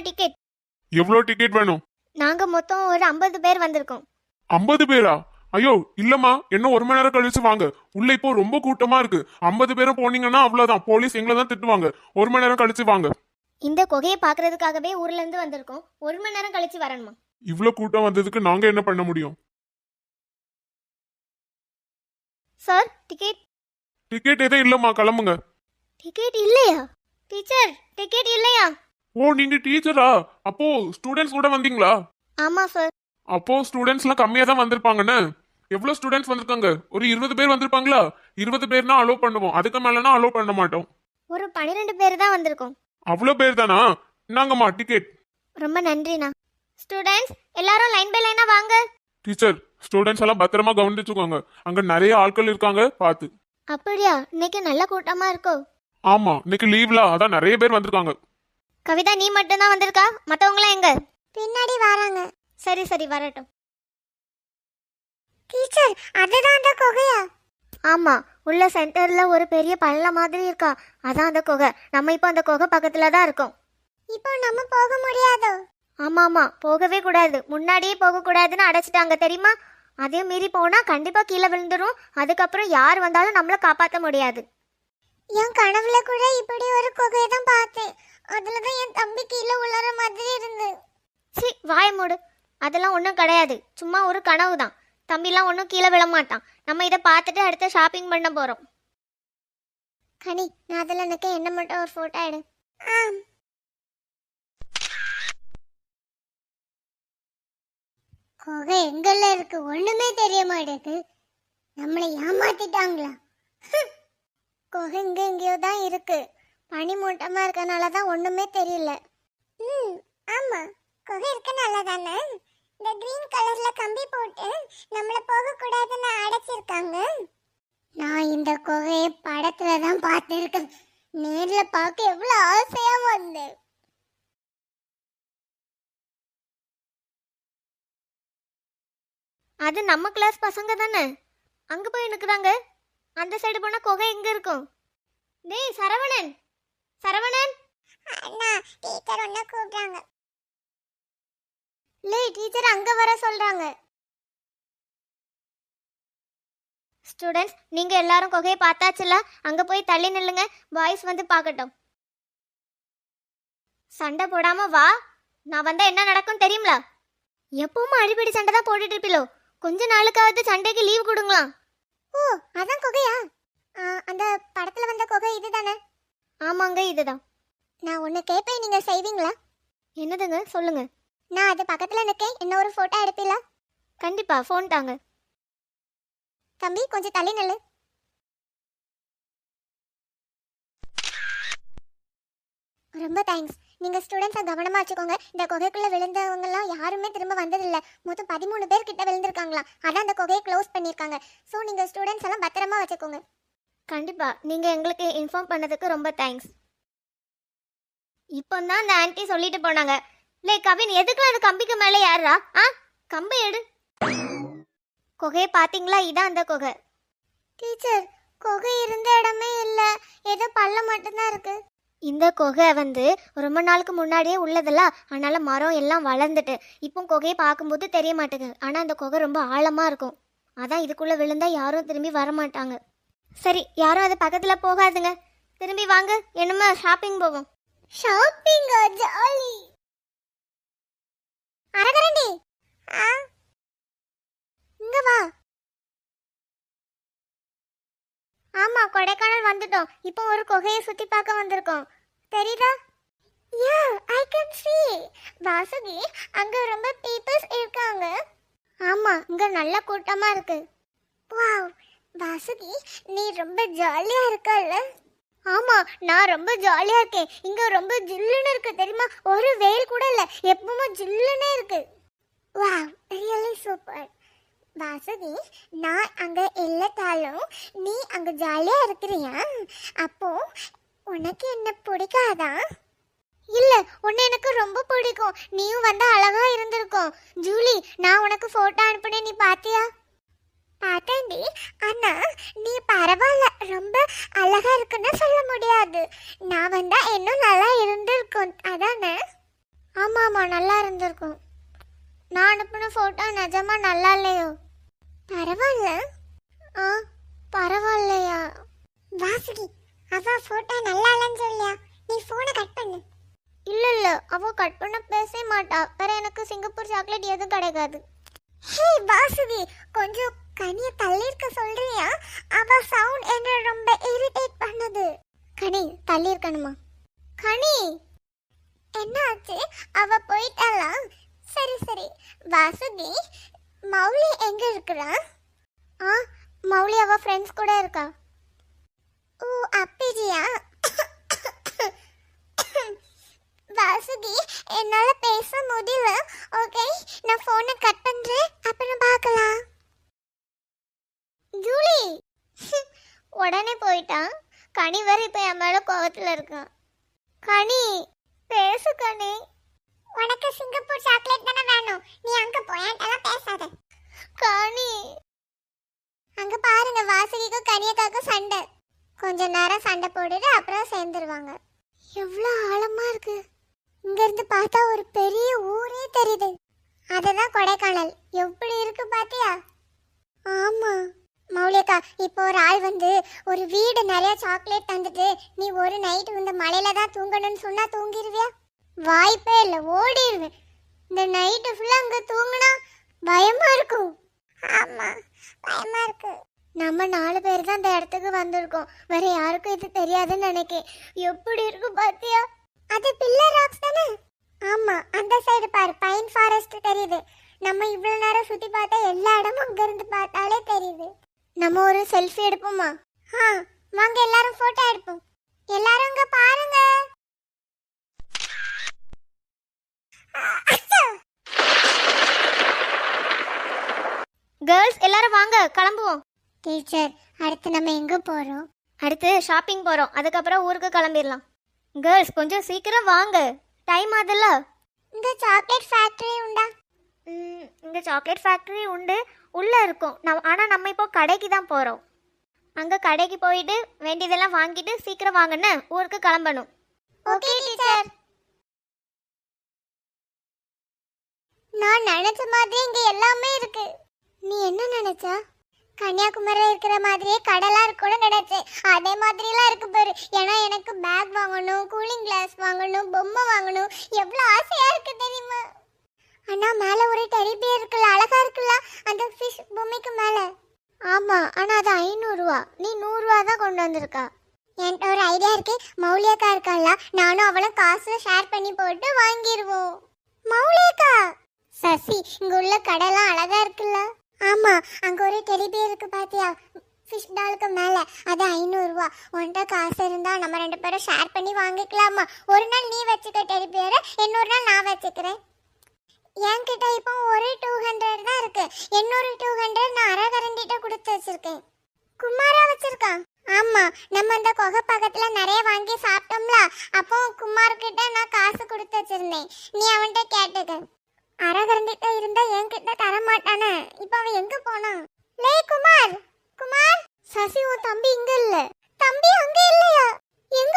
Ticket. எவ்வளவு ticket வேணும்? நாங்க மொத்தம் ஒரு 50 பேர் வந்திருக்கோம். 50 பேரா? ஐயோ இல்லம்மா, இன்னும் 1 மணி நேரம் கழிச்சு வாங்க. உள்ள இப்போ ரொம்ப கூட்டமா இருக்கு. 50 பேரும் போனீங்கன்னா அவ்வளவுதான், போலீஸ் எங்களை தான் திட்டுவாங்க. 1 மணி நேரம் கழிச்சு வாங்க. இந்த குகையை பாக்குறதுக்காகவே ஊர்ல இருந்து வந்திருக்கோம். 1 மணி நேரம் கழிச்சு வரணுமா? இவ்வளவு கூட்டம் வந்ததுக்கு நாங்க என்ன பண்ண முடியும்? Sir ticket. டிக்கெட் எதுவும் இல்லம்மா, கிளம்புங்க. டிக்கெட் இல்லையா? டீச்சர் டிக்கெட் இல்லையா? ஓ, நீங்க டீச்சரா? அப்போ ஸ்டூடெண்ட்ஸ் கூட வந்தீங்களா? ஆமா சார். அப்போ ஸ்டூடெண்ட்ஸ்லாம் கம்மியா தான் வந்திருப்பாங்கன்னு. எவ்வளவு ஸ்டூடெண்ட்ஸ் வந்திருக்காங்க? ஒரு 20 பேர் வந்திருப்பாங்களா? 20 பேர்னா அலோவ் பண்ணுவோம், அதுக்கு மேலனா அலோவ் பண்ண மாட்டோம். ஒரு 12 பேர் தான் வந்திருக்கோம். அவ்வளவு பேர் தானா? இந்தாங்கம்மா டிக்கெட். ரொம்ப நன்றிண்ணா. ஸ்டூடெண்ட்ஸ் எல்லாரும் லைன் பை லைனா வாங்க. டீச்சர், ஸ்டூடெண்ட்ஸ் எல்லாம் பத்திரமா கவனிச்சுக்கோங்க. அங்க நிறைய ஆட்கள் இருக்காங்க, பாத்து. அப்படியா? இன்னைக்கு நல்ல கூட்டமா இருக்கோ? ஆமா, இன்னைக்கு லீவ்ல, அதான் நிறைய பேர் வந்திருக்காங்க. கவிதா, நீ மட்டும் தான் வந்திருக்கா? மத்தவங்களாம் எங்க? பின்னாடி வராங்க. சரி சரி, வரட்டும். டீச்சர், அதுதான் அந்த குகையா? ஆமா, உள்ள சென்டர்ல ஒரு பெரிய பள்ளம் மாதிரி இருக்கா, அதான் அந்த குகை. நம்ம இப்போ அந்த குகை பக்கத்துல தான் இருக்கோம். இப்போ நம்ம போக முடியாதோ? ஆமா ஆமா, போகவே கூடாது. முன்னாடியே போக கூடாதுன்னு அடைச்சிட்டாங்க தெரியுமா? அதையும் மீறி போனா கண்டிப்பா கீழே விழுந்துரும். அதுக்கப்புறம் யார் வந்தாலும் நம்மள காப்பாற்ற முடியாது. என் கனவுல கூட இப்படி ஒரு குகையை தான் பார்த்தேன். அதுலதான் என் தம்பி கீழே உள்ள மாதிரி இருந்து. சி, வாய மூடு. அதெல்லாம் ஒன்றும் கிடையாது, சும்மா ஒரு கனவு தான். தம்பிலாம் ஒன்றும் கீழே விழ மாட்டான். நம்ம இதை பார்த்துட்டு அடுத்து ஷாப்பிங் பண்ண போறோம். கனி, நான் அதில் எனக்கு என்ன மட்டும் ஒரு ஃபோட்டோ எடு. குகை எங்கெல்லாம் இருக்கு ஒண்ணுமே தெரிய மாட்டேது. நம்மளை ஏமாத்திட்டாங்களா? குகை இங்க எங்கேயோ தான் இருக்கு. பனி மூட்டமா இருக்கனால தான் ஒண்ணுமே தெரியல. ஆமா, குகை இருக்கனால தானே இந்த கிரீன் கலர்ல கம்பி போட்டு நம்மள போக கூடாதுன்னு அடைச்சிருக்காங்க. நான் இந்த குகையை படத்துல தான் பார்த்திருக்கேன். நேர்ல பார்க்க எவ்வளவு ஆசையா வந்தேன். அது நம்ம கிளாஸ் பசங்க தானே, அங்க போய் நிக்கிறாங்க. அந்த சைடு போனா குகை எங்க இருக்கும்? டேய் சரவணன், சரவணன் அண்ணா, டீச்சர் ஒண்ணு கூப்பிடுறாங்க. லே, டீச்சர் அங்க வர சொல்றாங்க. ஸ்டூடெண்ட்ஸ், நீங்க எல்லாரும் குகையை பார்த்தாச்சுல? அங்க போய் தள்ளி நில்லுங்க, பாய்ஸ் வந்து பார்க்கட்டும். சண்டை போடாம வா. நான் வந்தா என்ன நடக்கும் தெரியுங்களா? எப்பவும் அடிப்படி சண்டை தான் போட்டுட்டு இருப்பீங்களோ? கொஞ்ச நாளுக்காவது சண்டைக்கு லீவ் கொடுங்களா? ஓ, அதான் குகையா? அந்த படத்துல வந்த குகை இதுதானே? ஆமாங்க, இதுதான். நான் ஒன்னு கேட்பேன், நீங்க செய்வீங்களா? என்னதுங்க, சொல்லுங்க. நான் அது பக்கத்துல நிக்கேன், என்ன ஒரு போட்டோ எடுப்பீங்களா? கண்டிப்பா, போன் தாங்க. தம்பி கொஞ்சம் தள்ளி நில்லு. ரொம்ப தேங்க்ஸ். நீங்க ஸ்டூடெண்ட்ஸை கவனமா வச்சுக்கோங்க. இந்த குகைக்குள்ள விழுந்தவங்க எல்லாம் யாருமே திரும்ப வந்ததில்லை. மொத்தம் 13 பேர் கிட்ட விழுந்திருக்காங்களா, அதான் அந்த குகையை க்ளோஸ் பண்ணிருக்காங்க. ஸோ நீங்க ஸ்டூடெண்ட்ஸ் எல்லாம் பத்திரமா வச்சுக்கோங்க. கண்டிப்பா, நீங்க எங்களுக்கு இன்ஃபார்ம் பண்ணதுக்கு ரொம்ப தேங்க்ஸ். இப்போ தான் அந்த ஆன்ட்டி சொல்லிட்டு போனாங்க. லே கவின், எதுக்குலாம் அந்த கம்பிக்கு மேலே யாரா? கம்பை எடு. குகையை பாத்தீங்களா? இதான் அந்த குகை. டீச்சர், குகை இருந்த இடமே இல்ல, ஏதோ பள்ளம் மட்டும்தான் இருக்கு. இந்த குகை ரொம்ப நாளுக்கு முன்னாடியே உள்ளதில்ல, அதனால மரம் எல்லாம் வளர்ந்துட்டு இப்போ குகையை பார்க்கும்போது தெரிய மாட்டேங்குது. ஆனா அந்த குகை ரொம்ப ஆழமா இருக்கும், அதான் இதுக்குள்ள விழுந்தா யாரும் திரும்பி வர மாட்டாங்க. சரி, யாரும் அது பக்கத்துல போகாதுங்க. திரும்பி வாங்க, என்னமா ஷாப்பிங் போவோம். Shopping jolly. அரகரண்டி, இங்க வா. ஆமா, கொடைக்கானல் வந்துட்டோம். இப்போ ஒரு குகையை சுத்தி பார்க்க வந்திருக்கோம், தெரியுதா? யா, ஐ கேன் see. வாசுகி, அங்க ரொம்ப பீப்பிள்ஸ் இருக்காங்க. ஆமா, இங்க நல்ல கூட்டமா இருக்கு. வாவ், வாசுகி, நீ ரொம்ப ஜாலியா இருக்கல்ல? ஆமா, நான் ரொம்ப ஜாலியா இருக்கேன். இங்க ரொம்ப ஜில்லுன்னு இருக்கு தெரியுமா? ஒரு வெயில் கூட இல்ல, எப்பவுமே ஜில்லுன்னு இருக்கு. Wow, really super. வாசுகி, நான் அங்க இல்லத்தாலும் நீ அங்க ஜாலியா இருக்கிறியா? அப்போ உனக்கு என்ன பிடிக்காதா? இல்ல, உன்னை எனக்கு ரொம்ப பிடிக்கும். நீயும் வந்தா அழகா இருந்திருக்கும். ஜூலி, நான் உனக்கு போட்டோ அனுப்புனேன், நீ பாத்தியா? பார்த்தேன்டி. ஆனா நீ பரவாயில்ல, ரொம்ப அழகா இருக்குன்னு சொல்ல முடியாது. நான் வந்தா இன்னும் நல்லா இருந்திருக்கும், அதானே? இருக்கும். நான் அனுப்பின போட்டோ நிஜமா நல்லா இல்லையோ? பரவாயில்ல. ஆ, பரவாயில்லையா? வாசுகி, அவ போட்டோ நல்லா இல்லைன்னு சொல்லியா? நீ போனை கட் பண்ணு. இல்ல அவ கட் பண்ண பேசவே மாட்டா. வேற எனக்கு சிங்கப்பூர் சாக்லேட் எதுவும் கிடைக்காது. ஹே வாசுகி, கொஞ்சம் கனிய தள்ளி இருக்க சொல்றியா? அவ சவுண்ட் என்ன ரொம்ப இரிட்டேட் பண்ணுது. கனி தள்ளி இருக்கணுமா? கனி என்ன ஆச்சு? அவ போயிட்டாளா? சரி வாசுகி, மௌலி எங்க இருக்கிறா? ஆ, மௌலி அவ ஃப்ரெண்ட்ஸ் கூட இருக்கா. ஓ அப்படியா? வாசுகி, என்னால பேச முடியல. ஓகே, நான் போனை கட் பண்றேன், அப்புறம் பார்க்கலாம். ஜூலி உடனே போயிட்டான். கனி வேற இப்ப என் மேல கோவத்துல இருக்கான். கனி பேசு கனி. உனக்கு சிங்கப்பூர் சாக்லேட் தானே வேணும், நீ அங்க போயெல்லாம் பேசாத. கனி அங்க பாருங்க, வாசுகிக்கு கனியக்காக்கும் சண்டை. கொஞ்ச நேரம் சண்டை போட்டுட்டு அப்புறம் சேர்ந்துருவாங்க. எவ்வளவு ஆழமா இருக்கு. இங்க இருந்து பார்த்தா ஒரு பெரிய ஊரே தெரியுது. அதுதான் கொடைக்கானல். எப்படி இருக்கு பாத்தியா? ஆமா மௌலிகா, இப்போ ஒரு ஆள் வந்து ஒரு வீடு நிறைய சாக்லேட் தந்துட்டு நீ ஒரு நைட் இந்த மலையில தான் தூங்கணும்னு சொன்னா தூங்கிடுவியா? வாய்ப்பே இல்லை, ஓடிடுவேன். இந்த நைட்டு ஃபுல்லா அங்க தூங்கினா பயமா இருக்கும். ஆமா பயமா இருக்கு. நம்ம 4 பேர் தான் இந்த இடத்துக்கு வந்திருக்கோம். வேற யாருக்கும் இது தெரியாதுன்னு நினைக்கிறேன். எப்படி இருக்கு பாத்தியா? அது பில்லர் ராக்ஸ் தானே? ஆமா, அந்த சைடு பாரு, பைன் ஃபாரஸ்ட் தெரியுது. நம்ம இவ்வளவு நேரம் சுத்தி பார்த்தா எல்லா இடமும் அங்க இருந்து பார்த்தாலே தெரியுது. நம்ம ஒரு செல்ஃபி எடுப்போமா? வாங்க எல்லாரும் போட்டோ எடுப்போம். எல்லாரும் அங்க பாருங்க. கேர்ள்ஸ் எல்லாரும் வாங்க கிளம்புவோம். டீச்சர், அடுத்து நம்ம எங்க போறோம்? அடுத்து ஷாப்பிங் போறோம், அதுக்கப்புறம் ஊருக்கு கிளம்பிடலாம். கேர்ள்ஸ் கொஞ்சம் சீக்கிரம் வாங்க, டைம் ஆகுதுல்ல. இந்த சாக்லேட் ஃபேக்டரி உண்டா? இங்க சாக்லேட் ஃபேக்டரி உண்டு, உள்ள இருக்கும். ஆனா நம்ம இப்போ கடைக்கு தான் போறோம். அங்க கடைக்கு போயிட்டு வேண்டியதெல்லாம் வாங்கிட்டு சீக்கிரம் வாங்கன்னு ஊருக்கு கிளம்பணும். Okay teacher. நான் நினைச்ச மாதிரி இங்க எல்லாமே இருக்கு. நீ என்ன நினைச்சா? கன்னியாகுமரியில் இருக்கிற மாதிரியே கடலா இருக்கும்னு நினைச்சேன். அதே மாதிரிலாம் இருக்கு பாரு. ஏன்னா எனக்கு பேக் வாங்கணும், கூலிங் கிளாஸ் வாங்கணும், பொம்மை வாங்கணும், எவ்வளோ ஆசையா இருக்கு தெரியுமா? அண்ணா மேல ஒரு டெடி பியர் இருக்குல்ல, அழகா இருக்குல்ல அந்த ஃபிஷ் பொம்மைக்கு மேல. ஆமா, ஆனா அது 500 ரூபா. நீ 100 ரூபா தான் கொண்டு வந்திருக்கா. என்கிட்ட ஒரு ஐடியா இருக்கு. மௌலியக்கா இருக்கால, நானும் அவளும் காசு ஷேர் பண்ணி போட்டு வாங்கிடுவோம். மௌலியக்கா, சசி, இங்க உள்ள கடைலாம் அழகா இருக்குல்ல? ஆமா, அங்க ஒரு டெடி பியர் இருக்கு பாத்தியா, ஃபிஷ் டாலுக்கு மேல. அது 500 ரூபா. உன்கிட்ட காசு இருந்தா நம்ம 2 பேரும் ஷேர் பண்ணி வாங்கிக்கலாமா? ஒரு நாள் நீ வச்சுக்க டெடி பியரை, இன்னொரு நாள் நான் வச்சுக்கிறேன். என்கிட்ட இப்போ ஒரு 200 தான் இருக்கு. இன்னொரு 200 நான் அரகரண்டிட்ட கொடுத்து வச்சிருக்கேன். குமாரா வச்சிருக்கான். ஆமா, நம்ம அந்த குகை பக்கத்துல நிறைய வாங்கி சாப்பிட்டோம்ல, அப்போ குமார் கிட்ட நான் காசு கொடுத்து வச்சிருந்தேன். நீ அவன்கிட்ட கேட்டுக்க. அரகரண்டிட்ட இருந்தா என்கிட்ட தர மாட்டானே. இப்போ அவன் எங்க போனான்? லே குமார், குமார். சசி, உன் தம்பி இங்க இல்ல. தம்பி அங்க இல்லையா? எங்க